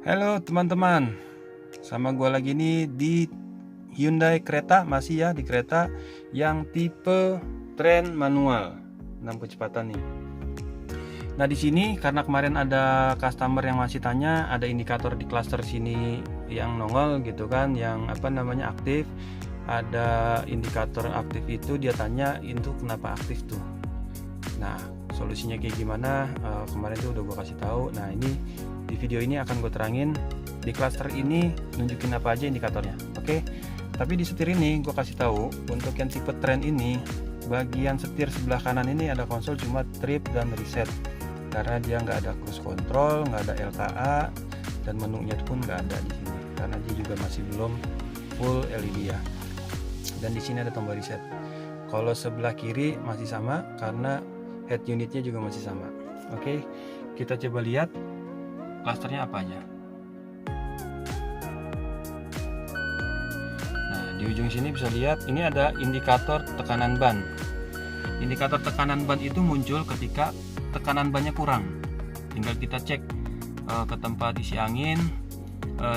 Halo teman-teman, sama gue lagi nih di Hyundai Creta, masih ya di Creta yang tipe tren manual 6 kecepatan nih. Nah di sini karena kemarin ada customer yang masih tanya, ada indikator di cluster sini yang nongol gitu kan, yang aktif. Ada indikator aktif itu, dia tanya itu kenapa aktif tuh. Nah solusinya kayak gimana, kemarin tuh udah gue kasih tahu. Nah ini di video ini akan gue terangin di cluster ini nunjukin apa aja indikatornya. Oke, tapi di setir ini gue kasih tahu untuk yang tipe tren ini, bagian setir sebelah kanan ini ada konsol cuma trip dan reset, karena dia nggak ada cruise control, nggak ada LKA, dan menunya pun nggak ada di sini karena dia juga masih belum full LED ya. Dan di sini ada tombol reset. Kalau sebelah kiri masih sama karena head unitnya juga masih sama. Oke, kita coba lihat clusternya apa aja. Nah di ujung sini bisa lihat ini ada indikator tekanan ban. Indikator tekanan ban itu muncul ketika tekanan bannya kurang. Tinggal kita cek ke tempat isi angin,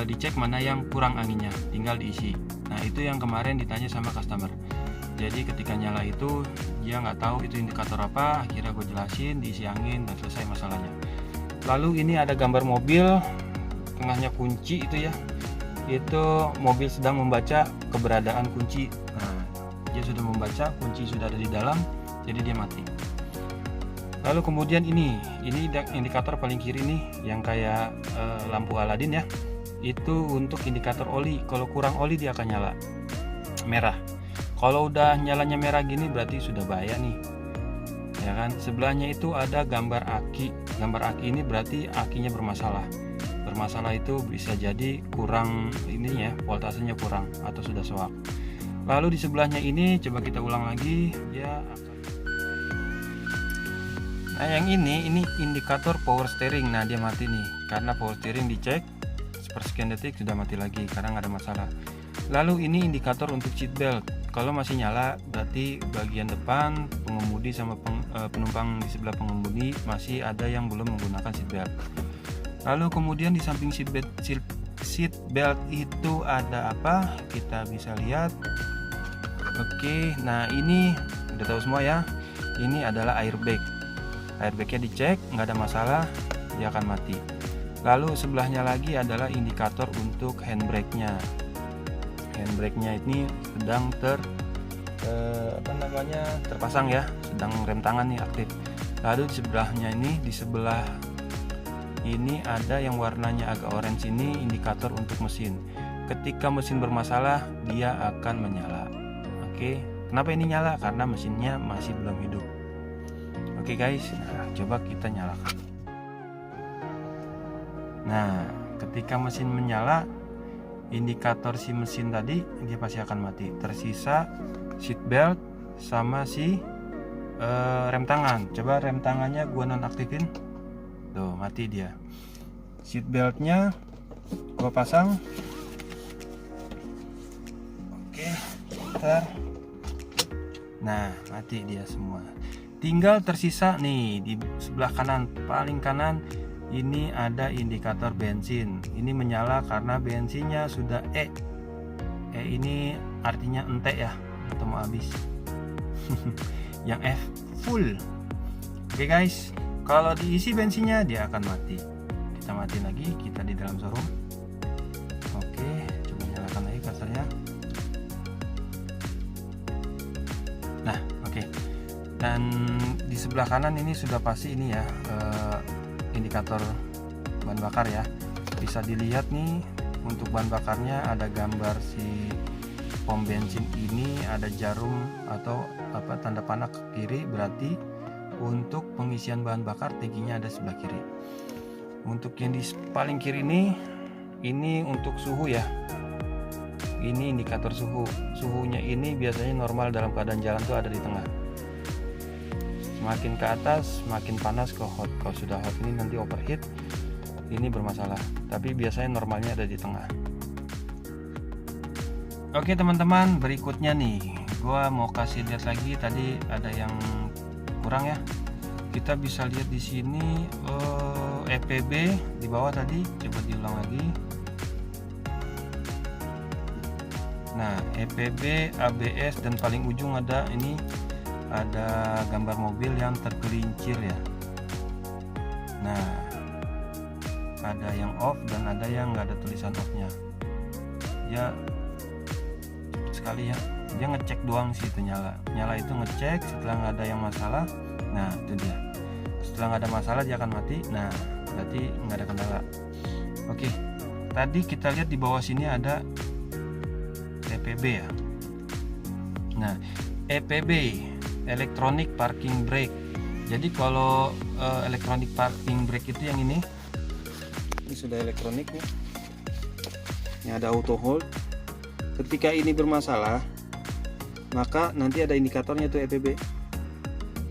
dicek mana yang kurang anginnya, tinggal diisi. Nah itu yang kemarin ditanya sama customer. Jadi ketika nyala itu dia nggak tahu itu indikator apa, akhirnya gue jelasin, diisi angin dan selesai masalahnya. Lalu ini ada gambar mobil, tengahnya kunci itu ya, itu mobil sedang membaca keberadaan kunci. Nah dia sudah membaca, kunci sudah ada di dalam, jadi dia mati. Lalu kemudian ini indikator paling kiri nih yang kayak lampu Aladin ya, itu untuk indikator oli. Kalau kurang oli dia akan nyala merah. Kalau udah nyalanya merah gini berarti sudah bahaya nih, ya kan. Sebelahnya itu ada gambar aki. Gambar aki ini berarti akinya bermasalah. Bermasalah itu bisa jadi kurang ininya, voltasenya kurang atau sudah soak. Lalu di sebelahnya ini coba kita ulang lagi ya. Nah yang ini indikator power steering. Nah dia mati nih karena power steering dicek sepersekian detik sudah mati lagi karena nggak ada masalah. Lalu ini indikator untuk seat belt. Kalau masih nyala berarti bagian depan pengemudi sama penumpang di sebelah pengemudi masih ada yang belum menggunakan seat belt. Lalu kemudian di samping seat belt itu ada apa? Kita bisa lihat. Oke, nah ini udah tahu semua ya. Ini adalah airbag. Airbagnya dicek, nggak ada masalah, dia akan mati. Lalu sebelahnya lagi adalah indikator untuk handbrake-nya. Handbrake-nya ini sedang terpasang ya, sedang rem tangan nih aktif. Lalu di sebelahnya ini, di sebelah ini ada yang warnanya agak orange, ini indikator untuk mesin. Ketika mesin bermasalah dia akan menyala. Oke, kenapa ini nyala? Karena mesinnya masih belum hidup. Oke guys, nah coba kita nyalakan. Nah ketika mesin menyala, indikator si mesin tadi dia pasti akan mati. Tersisa seat belt sama si rem tangan. Coba rem tangannya gua nonaktifin. Tuh mati dia. Seat beltnya gua pasang. Oke, bentar. Nah mati dia semua. Tinggal tersisa nih di sebelah kanan, paling kanan. Ini ada indikator bensin. Ini menyala karena bensinnya sudah E ini artinya entek ya, atau mau habis. Yang F full. Oke guys, kalau diisi bensinnya dia akan mati. Kita matiin lagi, kita di dalam showroom. Oke, coba nyalakan lagi kasarnya. Nah oke. Dan di sebelah kanan ini sudah pasti ini ya, indikator bahan bakar ya. Bisa dilihat nih untuk bahan bakarnya ada gambar si pom bensin ini, ada jarum atau tanda panah ke kiri, berarti untuk pengisian bahan bakar tangkinya ada sebelah kiri. Untuk yang di paling kiri ini untuk suhu ya. Ini indikator suhu. Suhunya ini biasanya normal dalam keadaan jalan tuh ada di tengah. Semakin ke atas semakin panas ke hot. Kalau sudah hot ini nanti overheat, ini bermasalah. Tapi biasanya normalnya ada di tengah. Oke teman-teman, berikutnya nih gua mau kasih lihat lagi, tadi ada yang kurang ya. Kita bisa lihat di sini EPB di bawah tadi, coba diulang lagi. Nah, EPB, ABS, dan paling ujung ada ini, ada gambar mobil yang tergelincir ya. Nah, ada yang off dan ada yang nggak ada tulisan off-nya. Ya cepet sekali ya, dia ngecek doang sih itu nyala itu ngecek. Setelah nggak ada yang masalah, nah itu dia, setelah nggak ada masalah dia akan mati. Nah, berarti nggak ada kendala. Oke, tadi kita lihat di bawah sini ada EPB ya. Nah, EPB, Electronic Parking Brake. Jadi kalau electronic parking brake itu yang ini sudah elektronik nih. Ini ada auto hold. Ketika ini bermasalah, maka nanti ada indikatornya tuh EPB.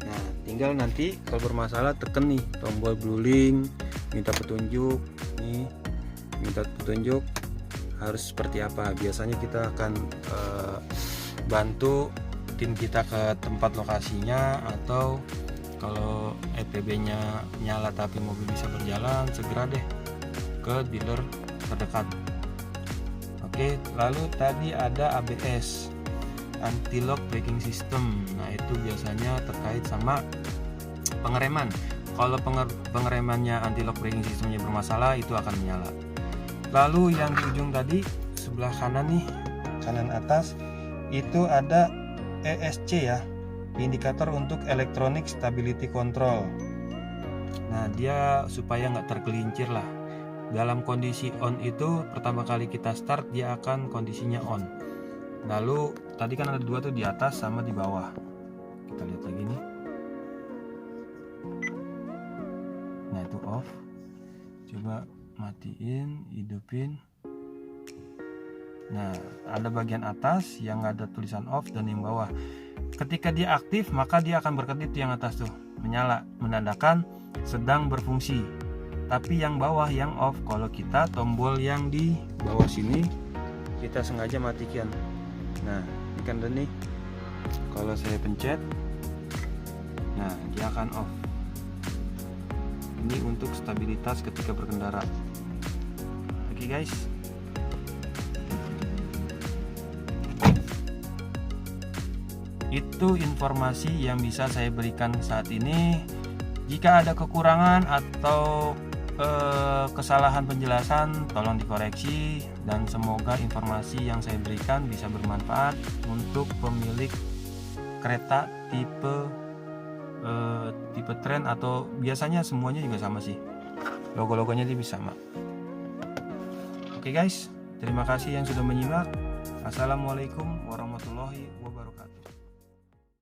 Nah, tinggal nanti kalau bermasalah tekan nih tombol blue link, minta petunjuk nih, minta petunjuk harus seperti apa. Biasanya kita akan bantu tim kita ke tempat lokasinya, atau kalau EPB-nya nyala tapi mobil bisa berjalan, segera deh ke dealer terdekat. Oke, lalu tadi ada ABS, Anti-Lock Braking System. Nah, itu biasanya terkait sama pengereman. Kalau pengeremannya anti-lock braking systemnya bermasalah, itu akan menyala. Lalu yang di ujung tadi sebelah kanan nih, kanan atas, itu ada ESC ya, indikator untuk Electronic Stability Control. Nah, dia supaya nggak tergelincir lah. Dalam kondisi on itu pertama kali kita start dia akan kondisinya on. Lalu tadi kan ada dua tuh, di atas sama di bawah. Kita lihat lagi nih. Nah, itu off. Coba matiin, hidupin. Nah, ada bagian atas yang nggak ada tulisan off dan yang bawah. Ketika dia aktif, maka dia akan berkedip yang atas tuh, menyala, menandakan sedang berfungsi. Tapi yang bawah yang off. Kalau kita tombol yang di bawah sini kita sengaja matikan. Nah, ini kan nih, kalau saya pencet, nah dia akan off. Ini untuk stabilitas ketika berkendara. Oke guys, itu informasi yang bisa saya berikan saat ini. Jika ada kekurangan atau kesalahan penjelasan, tolong dikoreksi, dan semoga informasi yang saya berikan bisa bermanfaat untuk pemilik kereta tipe tren, atau biasanya semuanya juga sama sih, logo-logonya dia bisa sama. Oke guys, terima kasih yang sudah menyimak. Assalamualaikum warahmatullahi wabarakatuh.